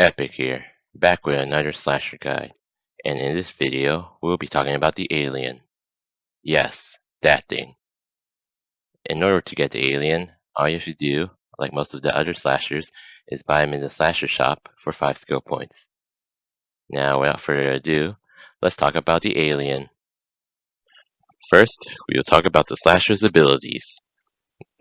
Epic here, back with another slasher guide, and in this video, we'll be talking about the alien. Yes, that thing. In order to get the alien, all you have to do, like most of the other slashers, is buy him in the slasher shop for 5 skill points. Now, without further ado, let's talk about the alien. First, we will talk about the slasher's abilities.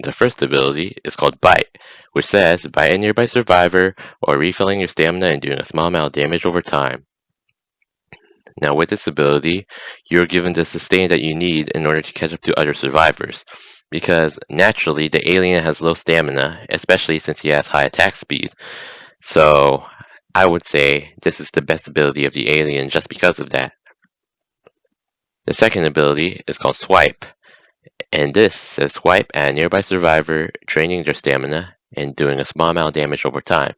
The first ability is called Bite, which says bite a nearby survivor or refilling your stamina and doing a small amount of damage over time. Now with this ability, you're given the sustain that you need in order to catch up to other survivors, because naturally the alien has low stamina, especially since he has high attack speed. So I would say this is the best ability of the alien just because of that. The second ability is called Swipe, and this says swipe at a nearby survivor, draining their stamina and doing a small amount of damage over time.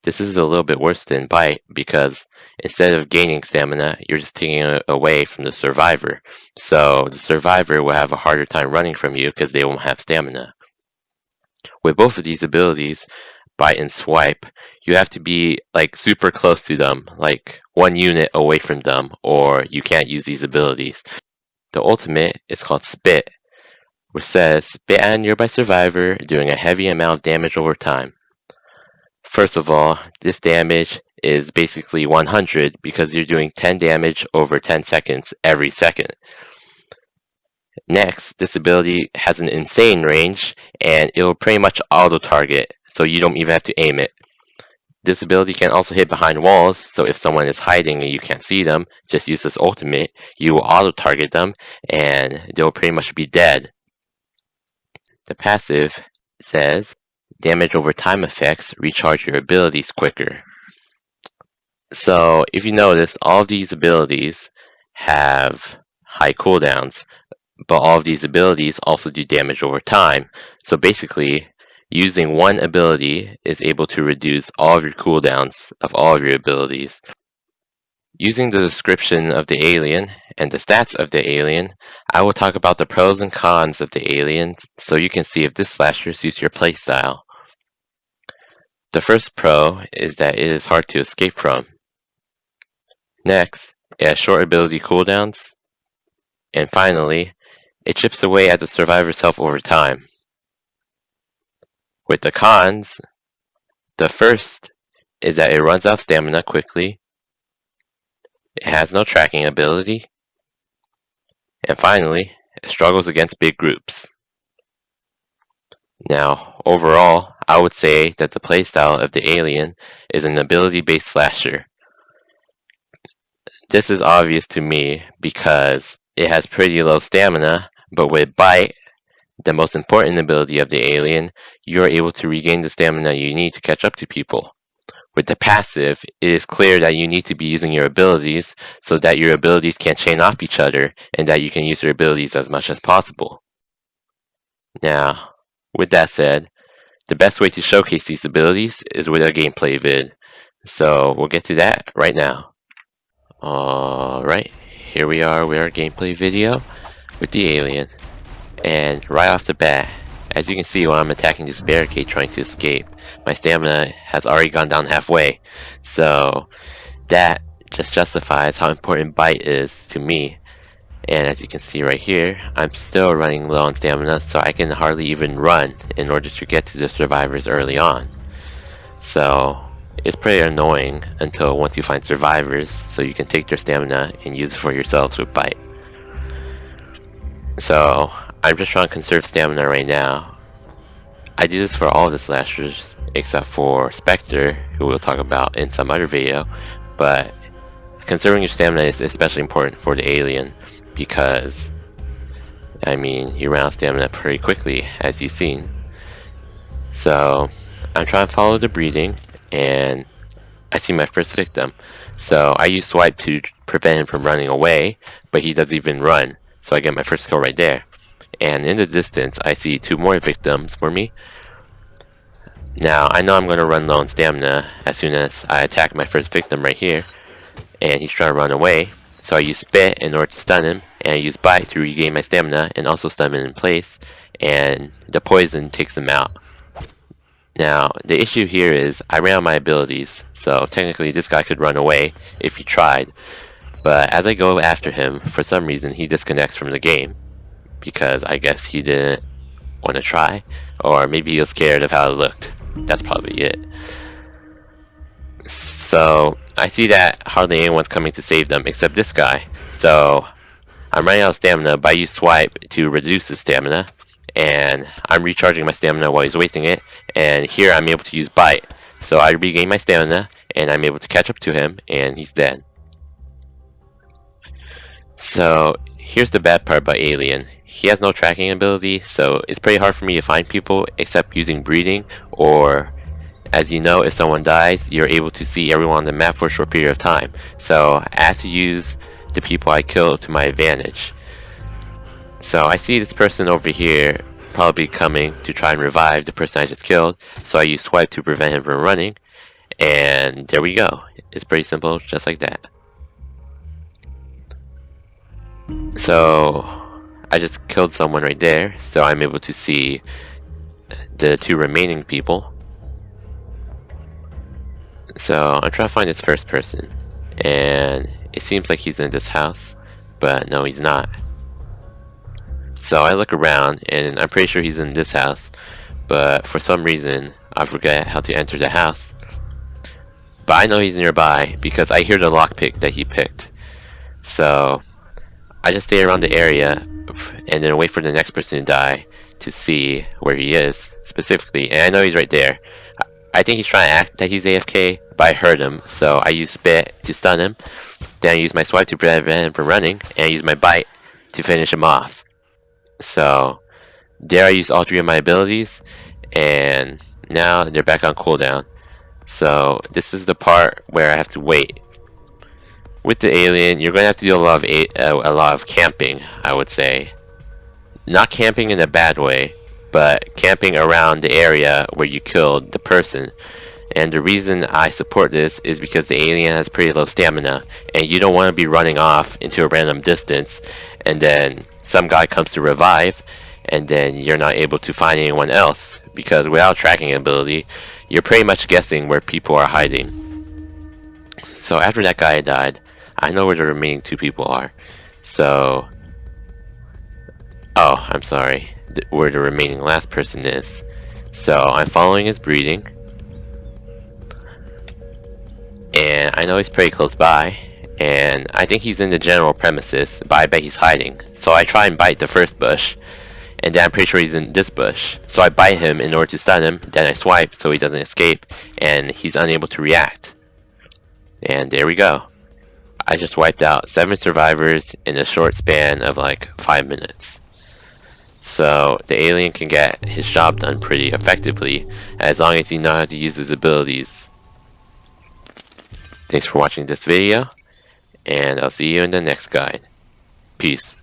This is a little bit worse than Bite because instead of gaining stamina, you're just taking it away from the survivor. So the survivor will have a harder time running from you because they won't have stamina. With both of these abilities, Bite and Swipe, you have to be like super close to them, like 1 unit away from them, or you can't use these abilities. The ultimate is called Spit, which says spit at a nearby survivor, doing a heavy amount of damage over time. First of all, this damage is basically 100 because you're doing 10 damage over 10 seconds every second. Next, this ability has an insane range and it will pretty much auto-target, so you don't even have to aim it. This ability can also hit behind walls, so if someone is hiding and you can't see them, just use this ultimate, you will auto-target them and they'll pretty much be dead. The passive says damage over time effects recharge your abilities quicker. So if you notice, all of these abilities have high cooldowns, but all of these abilities also do damage over time. So basically, using one ability is able to reduce all of your cooldowns of all of your abilities. Using the description of the alien and the stats of the alien, I will talk about the pros and cons of the alien so you can see if this slasher suits your playstyle. The first pro is that it is hard to escape from. Next, it has short ability cooldowns. And finally, it chips away at the survivor's health over time. With the cons, the first is that it runs out of stamina quickly, it has no tracking ability, and finally, it struggles against big groups. Now, overall, I would say that the playstyle of the alien is an ability-based slasher. This is obvious to me because it has pretty low stamina, but with Bite, the most important ability of the alien, you are able to regain the stamina you need to catch up to people. With the passive, it is clear that you need to be using your abilities so that your abilities can't chain off each other and that you can use your abilities as much as possible. Now, with that said, the best way to showcase these abilities is with a gameplay vid. So we'll get to that right now. Alright, here we are with our gameplay video with the alien. And right off the bat, as you can see while I'm attacking this barricade trying to escape, my stamina has already gone down halfway. So that just justifies how important Bite is to me. And as you can see right here, I'm still running low on stamina, so I can hardly even run in order to get to the survivors early on. So it's pretty annoying until once you find survivors, so you can take their stamina and use it for yourselves with Bite. So I'm just trying to conserve stamina right now. I do this for all the slashers except for Spectre, who we'll talk about in some other video, but conserving your stamina is especially important for the alien because, I mean, you run out of stamina pretty quickly, as you've seen. So I'm trying to follow the breathing, and I see my first victim. So I use Swipe to prevent him from running away, but he doesn't even run, so I get my first kill right there. And in the distance, I see 2 more victims for me. Now, I know I'm going to run low on stamina as soon as I attack my first victim right here, and he's trying to run away. So I use Spit in order to stun him, and I use Bite to regain my stamina and also stun him in place, and the poison takes him out. Now, the issue here is I ran out of my abilities, so technically this guy could run away if he tried, but as I go after him, for some reason he disconnects from the game, because I guess he didn't want to try, or maybe he was scared of how it looked. That's probably it. So, I see that hardly anyone's coming to save them except this guy, so I'm running out of stamina, but I use swipe to reduce his stamina, and I'm recharging my stamina while he's wasting it, and here I'm able to use bite. So I regain my stamina, and I'm able to catch up to him, and he's dead. So here's the bad part about Alien. He has no tracking ability, so it's pretty hard for me to find people except using breeding, or as you know, if someone dies, you're able to see everyone on the map for a short period of time. So I have to use the people I kill to my advantage. So I see this person over here probably coming to try and revive the person I just killed, so I use swipe to prevent him from running, and there we go. It's pretty simple, just like that. So I just killed someone right there, so I'm able to see the two remaining people. So I'm trying to find this first person, and it seems like he's in this house, but no, he's not. So I look around, and I'm pretty sure he's in this house, but for some reason I forget how to enter the house. But I know he's nearby because I hear the lockpick that he picked. So I just stay around the area and then wait for the next person to die to see where he is specifically. And I know he's right there. I think he's trying to act that he's AFK, but I heard him, so I use spit to stun him. Then I use my swipe to prevent him from running, and I use my bite to finish him off. So there I use all three of my abilities, and now they're back on cooldown. So this is the part where I have to wait. With the alien, you're going to have to do a lot of camping, I would say. Not camping in a bad way, but camping around the area where you killed the person. And the reason I support this is because the alien has pretty low stamina, and you don't want to be running off into a random distance, and then some guy comes to revive, and then you're not able to find anyone else, because without tracking ability, you're pretty much guessing where people are hiding. So after that guy died, I know where the remaining two people are. So, oh, I'm sorry, where the remaining last person is. So I'm following his breeding, and I know he's pretty close by, and I think he's in the general premises, but I bet he's hiding. So I try and bite the first bush, and then I'm pretty sure he's in this bush. So I bite him in order to stun him, then I swipe so he doesn't escape, and he's unable to react. And there we go. I just wiped out 7 survivors in a short span of like 5 minutes. So the alien can get his job done pretty effectively, as long as he knows how to use his abilities. Thanks for watching this video, and I'll see you in the next guide. Peace.